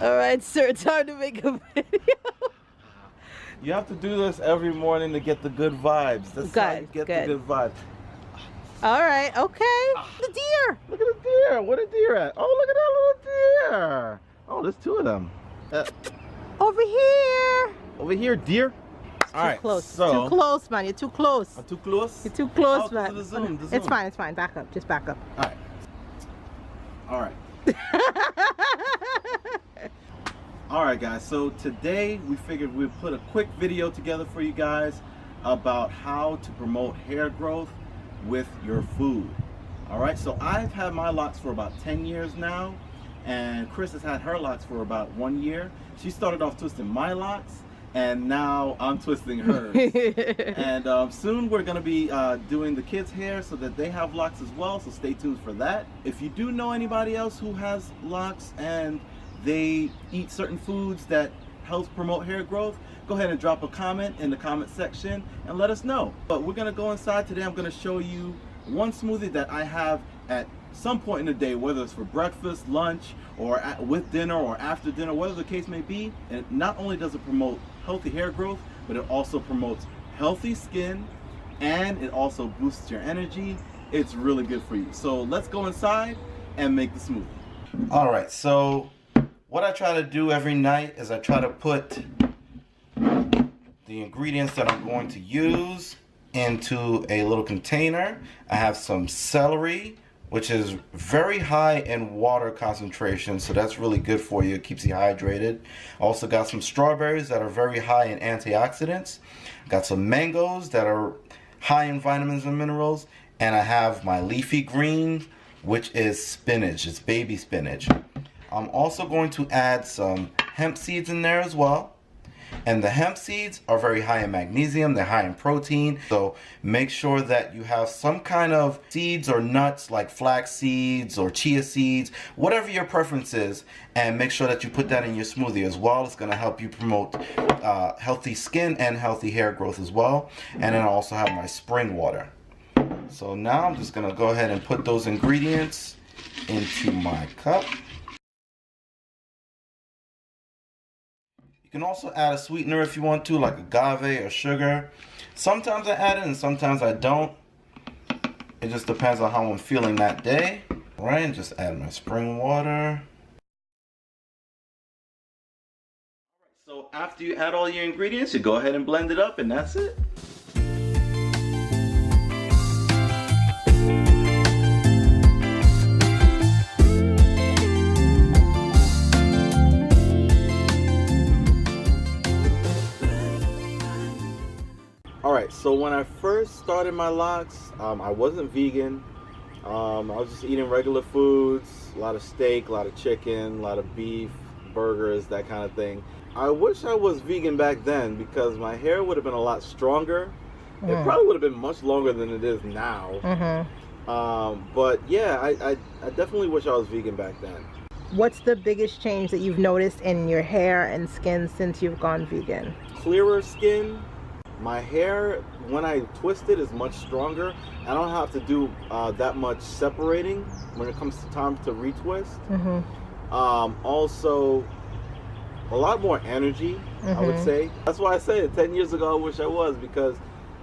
Alright, sir, time to make a video. You have to do this every morning to get the good vibes. That's how you get the good vibes. Alright, okay. The deer! Look at the deer. Where the deer at? Oh, look at that little deer. Oh, there's two of them. Over here. Over here, deer. All right, close. So too close, man. You're too close. I'm too close? You're too close, oh, man. The zoom. It's fine, it's fine. Back up. Just back up. All right. All right, guys. So today we figured we'd put a quick video together for you guys about how to promote hair growth with your food. All right. So I've had my locks for about 10 years now, and Chris has had her locks for about 1 year. She started off twisting my locks, and now I'm twisting hers. And soon we're gonna be doing the kids' hair so that they have locks as well, so stay tuned for that. If you do know anybody else who has locks and they eat certain foods that helps promote hair growth, go ahead and drop a comment in the comment section and let us know. But we're gonna go inside today. I'm gonna show you one smoothie that I have at some point in the day, whether it's for breakfast, lunch, or with dinner or after dinner, whatever the case may be. And not only does it promote healthy hair growth, but it also promotes healthy skin, and it also boosts your energy. It's really good for you. So let's go inside and make the smoothie. All right, so what I try to do every night is I try to put the ingredients that I'm going to use into a little container. I have some celery, which is very high in water concentration, so that's really good for you. It keeps you hydrated. Also got some strawberries that are very high in antioxidants. Got some mangoes that are high in vitamins and minerals. And I have my leafy green, which is spinach. It's baby spinach. I'm also going to add some hemp seeds in there as well. And the hemp seeds are very high in magnesium, they're high in protein, so make sure that you have some kind of seeds or nuts like flax seeds or chia seeds, whatever your preference is, and make sure that you put that in your smoothie as well. It's going to help you promote healthy skin and healthy hair growth as well. And then I also have my spring water. So now I'm just going to go ahead and put those ingredients into my cup. You can also add a sweetener if you want to, like agave or sugar. Sometimes I add it and sometimes I don't. It just depends on how I'm feeling that day. All right, and just add my spring water. So after you add all your ingredients, you go ahead and blend it up, and that's it. Alright, so when I first started my locks, I wasn't vegan. I was just eating regular foods, a lot of steak, a lot of chicken, a lot of beef, burgers, that kind of thing. I wish I was vegan back then because my hair would have been a lot stronger. It probably would have been much longer than it is now. But yeah, I definitely wish I was vegan back then. What's the biggest change that you've noticed in your hair and skin since you've gone vegan? Clearer skin. My hair, when I twist it, is much stronger. I don't have to do that much separating when it comes to time to retwist. Also, a lot more energy, I would say. That's why I say it. 10 years ago, I wish I was, because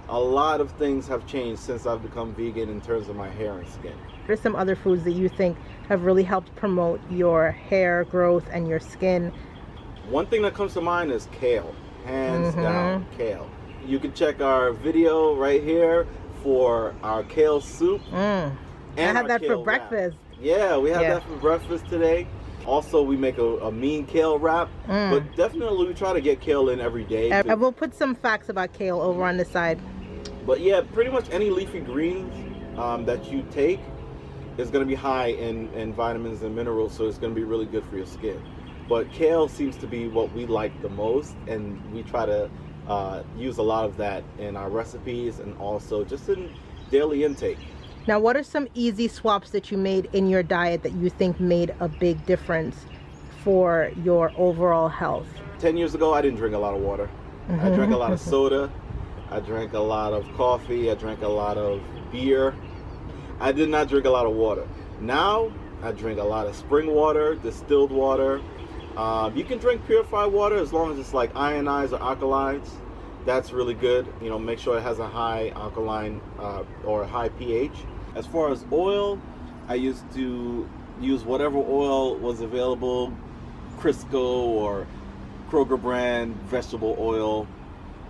a lot of things have changed since I've become vegan in terms of my hair and skin. What are some other foods that you think have really helped promote your hair growth and your skin? One thing that comes to mind is kale. Hands down, kale. You can check our video right here for our kale soup. And I had that for breakfast. Yeah, we had that for breakfast today. Also, we make a mean kale wrap, but definitely we try to get kale in every day. I will put some facts about kale over on the side. But yeah, pretty much any leafy greens that you take is going to be high in vitamins and minerals, so it's going to be really good for your skin. But kale seems to be what we like the most, and we try to use a lot of that in our recipes and also just in daily intake. Now, what are some easy swaps that you made in your diet that you think made a big difference for your overall health? 10 years ago, I didn't drink a lot of water. I drank a lot of soda. I drank a lot of coffee. I drank a lot of beer. I did not drink a lot of water. Now, I drink a lot of spring water, distilled water. You can drink purified water as long as it's like ionized or alkalines. That's really good. You know, make sure it has a high alkaline or a high pH. As far as oil, I used to use whatever oil was available, Crisco or Kroger brand vegetable oil.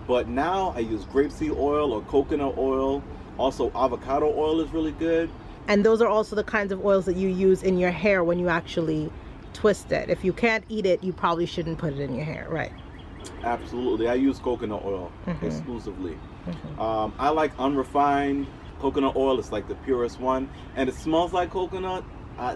But now I use grapeseed oil or coconut oil. Also, avocado oil is really good. And those are also the kinds of oils that you use in your hair when you actually twist it. If you can't eat it, you probably shouldn't put it in your hair, right? Absolutely. I use coconut oil exclusively. I like unrefined coconut oil. It's like the purest one, and it smells like coconut. I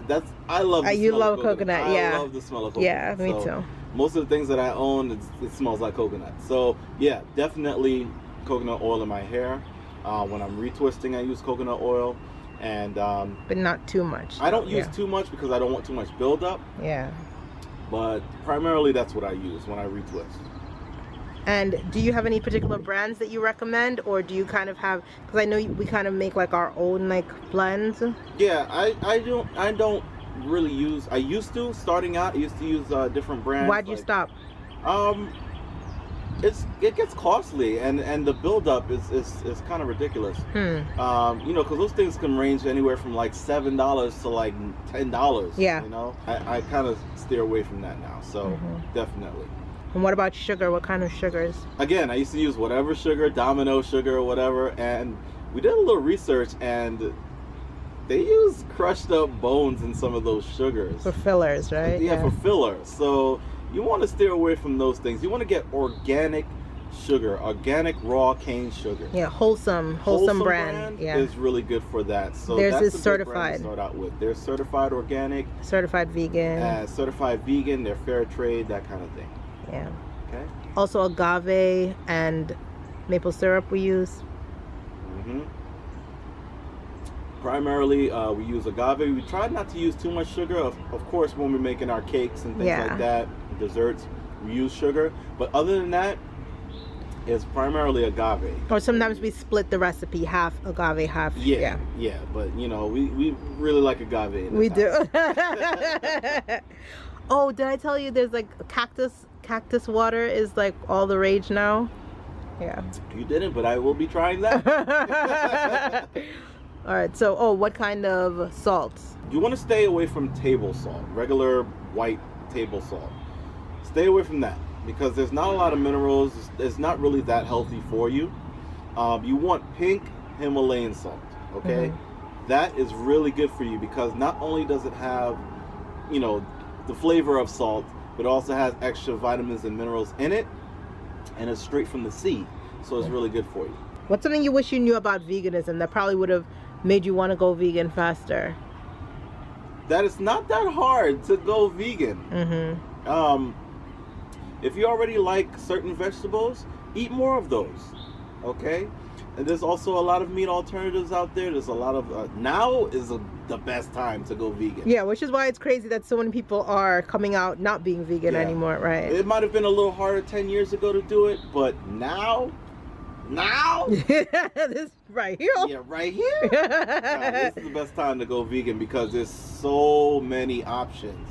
love the you smell love of coconut. yeah. I love the smell of coconut. Yeah, me too. Most of the things that I own, it smells like coconut. So yeah, definitely coconut oil in my hair. When I'm retwisting, I use coconut oil, and but not too much. I don't use too much because I don't want too much buildup. Yeah. But primarily, that's what I use when I retwist. And do you have any particular brands that you recommend, or do you kind of have? Because I know we kind of make like our own like blends. Yeah, I don't really use. I used to starting out. I used to use different brands. Why'd you stop? It gets costly, and the buildup is kind of ridiculous. You know, because those things can range anywhere from like $7 to like $10. Yeah. You know, I kind of steer away from that now. So definitely. And what about sugar? What kind of sugars? Again, I used to use whatever sugar, Domino sugar or whatever, and we did a little research, and they use crushed up bones in some of those sugars. For fillers, right? Yeah, for fillers. So you want to steer away from those things. You want to get organic sugar, organic raw cane sugar. Yeah, wholesome brand. Yeah, is really good for that. So theirs that's is a good certified. brand to start out with. They're certified organic, certified vegan. Certified vegan. They're fair trade, that kind of thing. Yeah. Okay. Also agave and maple syrup we use. Primarily, we use agave. We try not to use too much sugar. Of course, when we're making our cakes and things like that, desserts, we use sugar. But other than that, it's primarily agave. Or sometimes we split the recipe, half agave, half. Yeah. But you know, we really like agave in this house. Do. Oh, did I tell you there's like cactus water is like all the rage now? Yeah. You didn't, but I will be trying that. All right, so what kind of salts? You want to stay away from table salt, regular white table salt. Stay away from that because there's not a lot of minerals. It's not really that healthy for you. You want pink Himalayan salt, okay? That is really good for you because not only does it have, you know, the flavor of salt, but it also has extra vitamins and minerals in it, and it's straight from the sea, so it's really good for you. What's something you wish you knew about veganism that probably would have made you want to go vegan faster? That it's not that hard to go vegan. If you already like certain vegetables, eat more of those, okay? And there's also a lot of meat alternatives out there. There's a lot of now is the best time to go vegan. Yeah, which is why it's crazy that so many people are coming out not being vegan anymore, right? It might have been a little harder 10 years ago to do it, but now this right here. Yeah, right here. This is the best time to go vegan because there's so many options,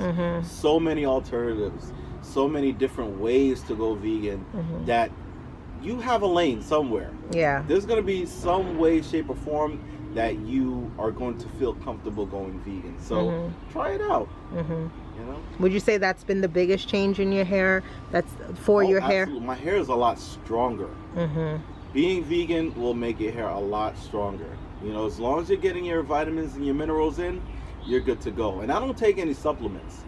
so many alternatives, so many different ways to go vegan that you have a lane somewhere. Yeah. There's going to be some way, shape, or form that you are going to feel comfortable going vegan. So try it out. You know? Would you say that's been the biggest change in your hair? That's for your hair? Absolutely. My hair is a lot stronger. Being vegan will make your hair a lot stronger. You know, as long as you're getting your vitamins and your minerals in, you're good to go. And I don't take any supplements.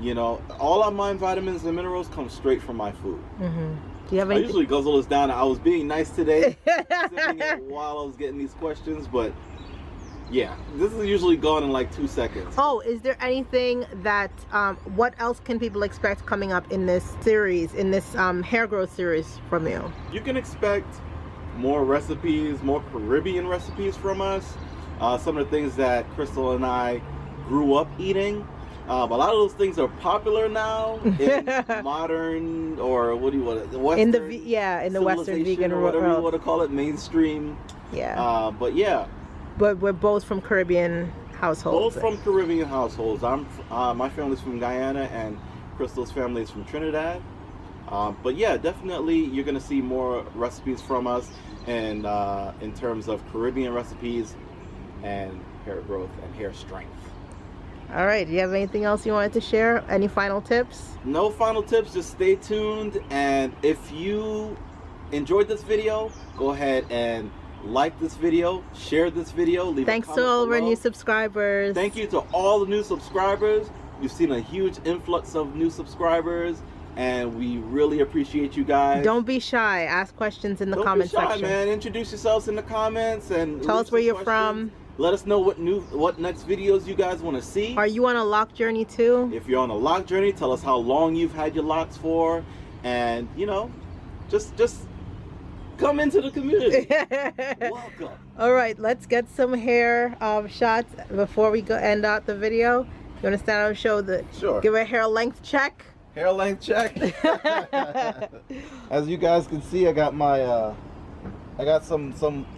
You know, all of my vitamins and minerals come straight from my food. Do you have I usually guzzle this down. I was being nice today, sipping it while I was getting these questions, but yeah, this is usually gone in like 2 seconds. Oh, is there anything that, what else can people expect coming up in this series, in this hair growth series from you? You can expect more recipes, more Caribbean recipes from us. Some of the things that Crystal and I grew up eating. A lot of those things are popular now in modern, or what do you want to, Western, in the Western vegan or whatever you want to call it, mainstream. Yeah. But yeah. But we're both from Caribbean households. Both from Caribbean households. My family's from Guyana, and Crystal's family is from Trinidad. But yeah, definitely you're gonna see more recipes from us, and in terms of Caribbean recipes and hair growth and hair strength. All right, do you have anything else you wanted to share? Any final tips? No final tips, just stay tuned. And if you enjoyed this video, go ahead and like this video, share this video, leave Thanks a comment to all of our below. new subscribers. Thank you to all the new subscribers. We've seen a huge influx of new subscribers, and we really appreciate you guys. Don't be shy. Ask questions in the comment Don't be shy, section. man. Introduce yourselves in the comments and Tell us where you're from. Let us know what next videos you guys want to see. Are you on a lock journey too? If you're on a lock journey, tell us how long you've had your locks for, and you know, just come into the community. Welcome. All right, let's get some hair shots before we end out the video. You want to stand up and show Sure. Give a hair length check. Hair length check. As you guys can see, I got my I got some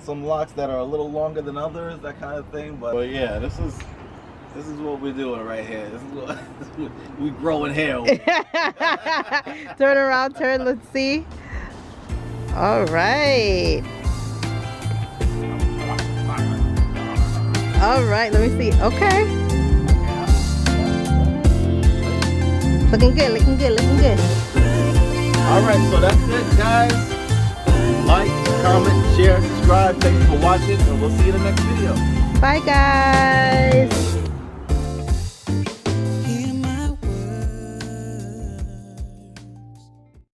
locks that are a little longer than others, that kind of thing. But yeah, this is what we're doing right here. This is what we growing hair with. Turn around, let's see. All right. All right, let me see. Okay. Looking good, looking good, looking good. All right, so that's it, guys. Like, comment, share, subscribe. Thanks for watching, and we'll see you in the next video. Bye, guys.